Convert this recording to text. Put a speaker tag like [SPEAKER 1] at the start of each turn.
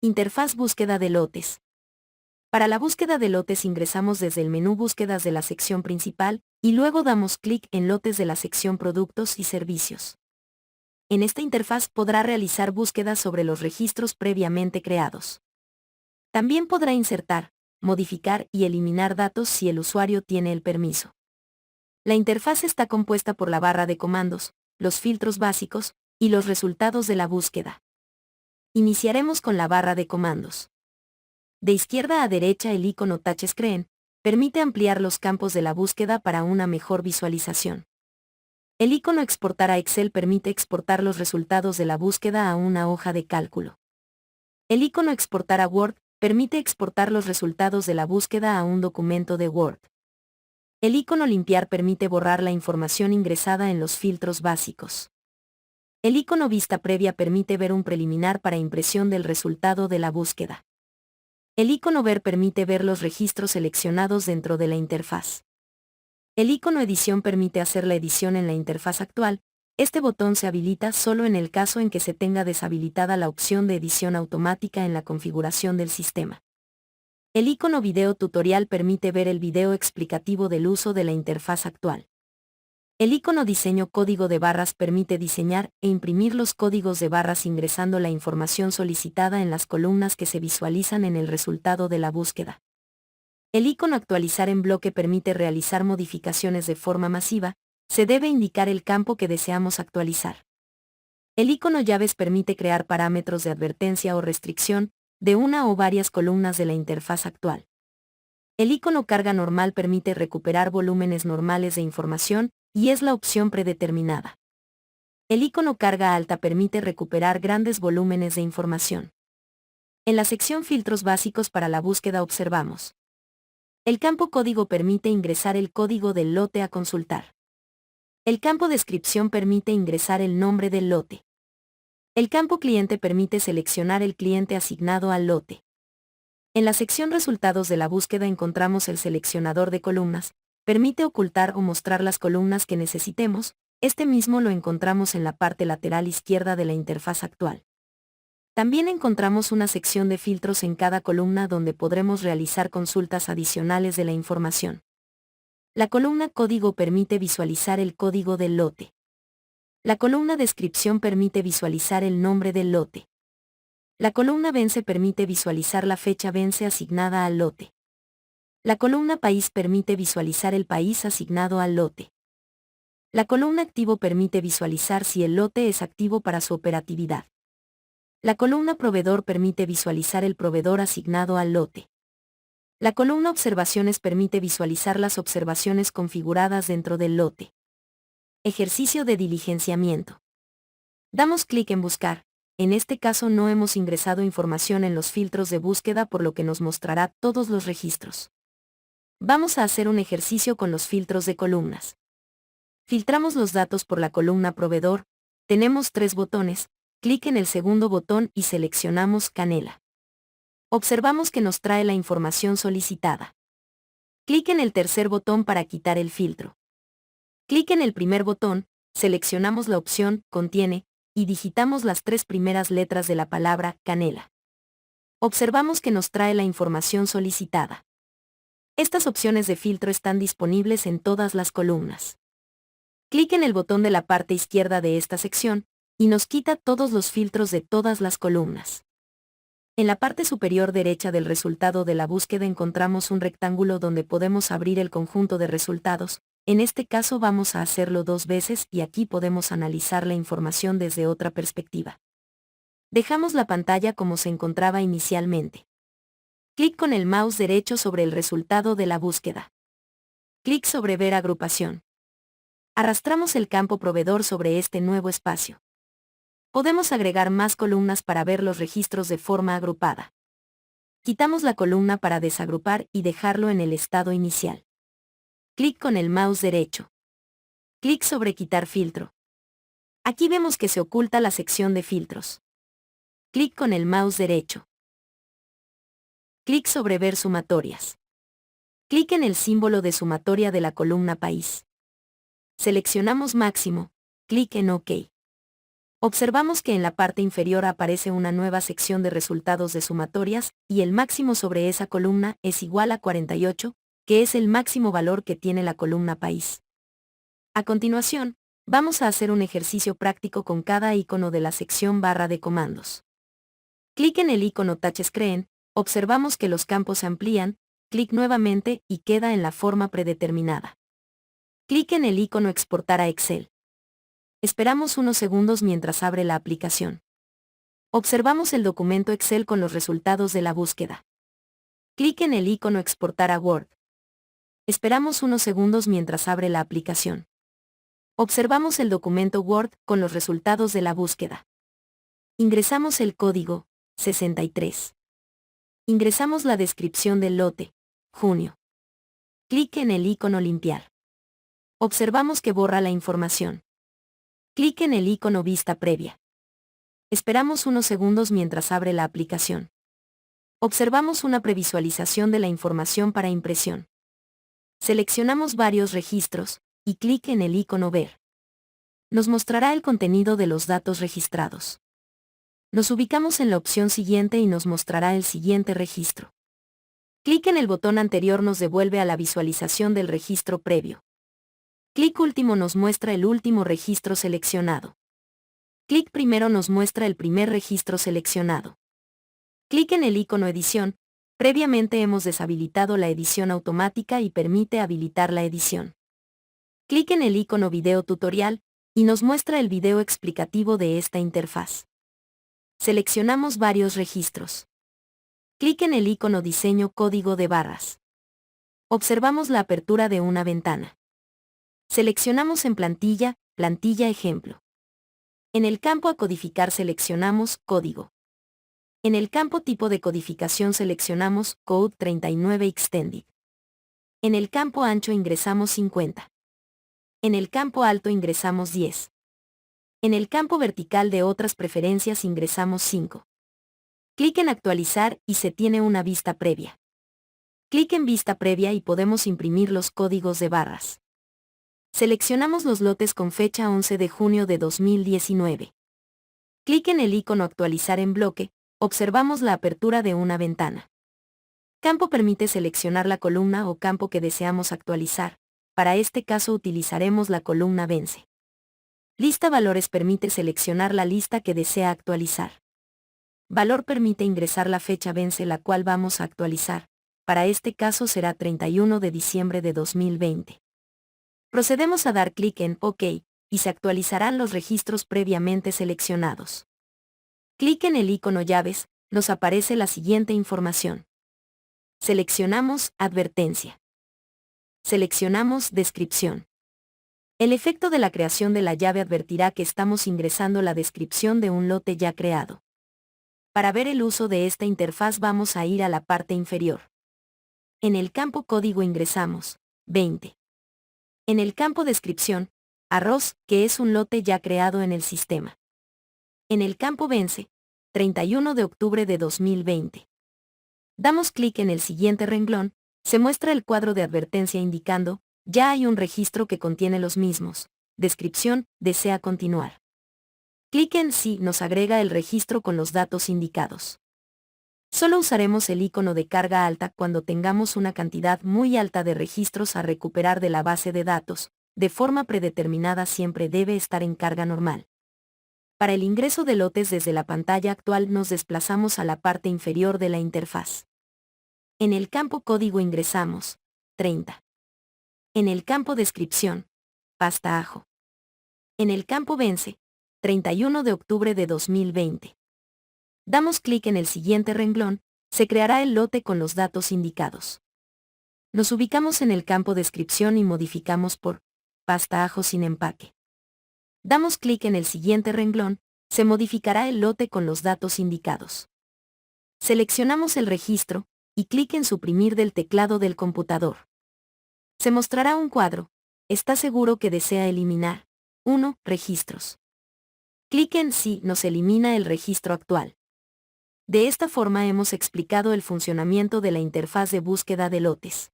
[SPEAKER 1] Interfaz búsqueda de lotes. Para la búsqueda de lotes ingresamos desde el menú Búsquedas de la sección principal, y luego damos clic en Lotes de la sección Productos y Servicios. En esta interfaz podrá realizar búsquedas sobre los registros previamente creados. También podrá insertar, modificar y eliminar datos si el usuario tiene el permiso. La interfaz está compuesta por la barra de comandos, los filtros básicos, y los resultados de la búsqueda. Iniciaremos con la barra de comandos. De izquierda a derecha el icono Touchscreen permite ampliar los campos de la búsqueda para una mejor visualización. El icono Exportar a Excel permite exportar los resultados de la búsqueda a una hoja de cálculo. El icono Exportar a Word permite exportar los resultados de la búsqueda a un documento de Word. El icono Limpiar permite borrar la información ingresada en los filtros básicos. El icono Vista Previa permite ver un preliminar para impresión del resultado de la búsqueda. El icono Ver permite ver los registros seleccionados dentro de la interfaz. El icono Edición permite hacer la edición en la interfaz actual. Este botón se habilita solo en el caso en que se tenga deshabilitada la opción de edición automática en la configuración del sistema. El icono Video Tutorial permite ver el video explicativo del uso de la interfaz actual. El icono Diseño Código de barras permite diseñar e imprimir los códigos de barras ingresando la información solicitada en las columnas que se visualizan en el resultado de la búsqueda. El icono Actualizar en bloque permite realizar modificaciones de forma masiva. Se debe indicar el campo que deseamos actualizar. El icono Llaves permite crear parámetros de advertencia o restricción de una o varias columnas de la interfaz actual. El icono Carga Normal permite recuperar volúmenes normales de información, y es la opción predeterminada. El icono Carga Alta permite recuperar grandes volúmenes de información. En la sección Filtros básicos para la búsqueda observamos. El campo Código permite ingresar el código del lote a consultar. El campo Descripción permite ingresar el nombre del lote. El campo Cliente permite seleccionar el cliente asignado al lote. En la sección Resultados de la búsqueda encontramos el seleccionador de columnas. Permite ocultar o mostrar las columnas que necesitemos. Este mismo lo encontramos en la parte lateral izquierda de la interfaz actual. También encontramos una sección de filtros en cada columna donde podremos realizar consultas adicionales de la información. La columna Código permite visualizar el código del lote. La columna Descripción permite visualizar el nombre del lote. La columna Vence permite visualizar la fecha vence asignada al lote. La columna País permite visualizar el país asignado al lote. La columna Activo permite visualizar si el lote es activo para su operatividad. La columna Proveedor permite visualizar el proveedor asignado al lote. La columna Observaciones permite visualizar las observaciones configuradas dentro del lote. Ejercicio de diligenciamiento. Damos clic en Buscar. En este caso no hemos ingresado información en los filtros de búsqueda, por lo que nos mostrará todos los registros. Vamos a hacer un ejercicio con los filtros de columnas. Filtramos los datos por la columna Proveedor. Tenemos 3 botones. Clic en el segundo botón y seleccionamos Canela. Observamos que nos trae la información solicitada. Clic en el tercer botón para quitar el filtro. Clic en el primer botón, seleccionamos la opción Contiene y digitamos las 3 primeras letras de la palabra Canela. Observamos que nos trae la información solicitada. Estas opciones de filtro están disponibles en todas las columnas. Clic en el botón de la parte izquierda de esta sección, y nos quita todos los filtros de todas las columnas. En la parte superior derecha del resultado de la búsqueda encontramos un rectángulo donde podemos abrir el conjunto de resultados. En este caso vamos a hacerlo 2 veces y aquí podemos analizar la información desde otra perspectiva. Dejamos la pantalla como se encontraba inicialmente. Clic con el mouse derecho sobre el resultado de la búsqueda. Clic sobre Ver agrupación. Arrastramos el campo Proveedor sobre este nuevo espacio. Podemos agregar más columnas para ver los registros de forma agrupada. Quitamos la columna para desagrupar y dejarlo en el estado inicial. Clic con el mouse derecho. Clic sobre Quitar filtro. Aquí vemos que se oculta la sección de filtros. Clic con el mouse derecho. Clic sobre Ver sumatorias. Clic en el símbolo de sumatoria de la columna País. Seleccionamos Máximo. Clic en OK. Observamos que en la parte inferior aparece una nueva sección de resultados de sumatorias, y el máximo sobre esa columna es igual a 48, que es el máximo valor que tiene la columna país. A continuación, vamos a hacer un ejercicio práctico con cada icono de la sección barra de comandos. Clic en el icono Touchscreen, observamos que los campos se amplían, clic nuevamente y queda en la forma predeterminada. Clic en el icono Exportar a Excel. Esperamos unos segundos mientras abre la aplicación. Observamos el documento Excel con los resultados de la búsqueda. Clic en el icono Exportar a Word. Esperamos unos segundos mientras abre la aplicación. Observamos el documento Word con los resultados de la búsqueda. Ingresamos el código 63. Ingresamos la descripción del lote, junio. Clic en el icono Limpiar. Observamos que borra la información. Clic en el icono Vista previa. Esperamos unos segundos mientras abre la aplicación. Observamos una previsualización de la información para impresión. Seleccionamos varios registros, y clic en el icono Ver. Nos mostrará el contenido de los datos registrados. Nos ubicamos en la opción siguiente y nos mostrará el siguiente registro. Clic en el botón anterior nos devuelve a la visualización del registro previo. Clic último nos muestra el último registro seleccionado. Clic primero nos muestra el primer registro seleccionado. Clic en el icono Edición. Previamente hemos deshabilitado la edición automática y permite habilitar la edición. Clic en el icono Video Tutorial, y nos muestra el video explicativo de esta interfaz. Seleccionamos varios registros. Clic en el icono Diseño Código de barras. Observamos la apertura de una ventana. Seleccionamos en Plantilla, Plantilla Ejemplo. En el campo a codificar seleccionamos Código. En el campo Tipo de codificación seleccionamos Code 39 Extended. En el campo Ancho ingresamos 50. En el campo Alto ingresamos 10. En el campo Vertical de otras preferencias ingresamos 5. Clic en Actualizar y se tiene una vista previa. Clic en Vista previa y podemos imprimir los códigos de barras. Seleccionamos los lotes con fecha 11 de junio de 2019. Clic en el icono Actualizar en bloque, observamos la apertura de una ventana. Campo permite seleccionar la columna o campo que deseamos actualizar. Para este caso utilizaremos la columna Vence. Lista Valores permite seleccionar la lista que desea actualizar. Valor permite ingresar la fecha Vence la cual vamos a actualizar. Para este caso será 31 de diciembre de 2020. Procedemos a dar clic en OK, y se actualizarán los registros previamente seleccionados. Clic en el icono Llaves, nos aparece la siguiente información. Seleccionamos Advertencia. Seleccionamos Descripción. El efecto de la creación de la llave advertirá que estamos ingresando la descripción de un lote ya creado. Para ver el uso de esta interfaz vamos a ir a la parte inferior. En el campo Código ingresamos 20. En el campo Descripción, Arroz, que es un lote ya creado en el sistema. En el campo Vence, 31 de octubre de 2020. Damos clic en el siguiente renglón, se muestra el cuadro de advertencia indicando, ya hay un registro que contiene los mismos. Descripción, desea continuar. Clic en Sí nos agrega el registro con los datos indicados. Solo usaremos el icono de carga alta cuando tengamos una cantidad muy alta de registros a recuperar de la base de datos, de forma predeterminada siempre debe estar en carga normal. Para el ingreso de lotes desde la pantalla actual nos desplazamos a la parte inferior de la interfaz. En el campo Código ingresamos 30. En el campo Descripción, Pasta Ajo. En el campo Vence, 31 de octubre de 2020. Damos clic en el siguiente renglón, se creará el lote con los datos indicados. Nos ubicamos en el campo Descripción y modificamos por Pasta Ajo sin empaque. Damos clic en el siguiente renglón, se modificará el lote con los datos indicados. Seleccionamos el registro, y clic en Suprimir del teclado del computador. Se mostrará un cuadro. ¿Está seguro que desea eliminar 1 registros? Clic en Sí nos elimina el registro actual. De esta forma hemos explicado el funcionamiento de la interfaz de búsqueda de lotes.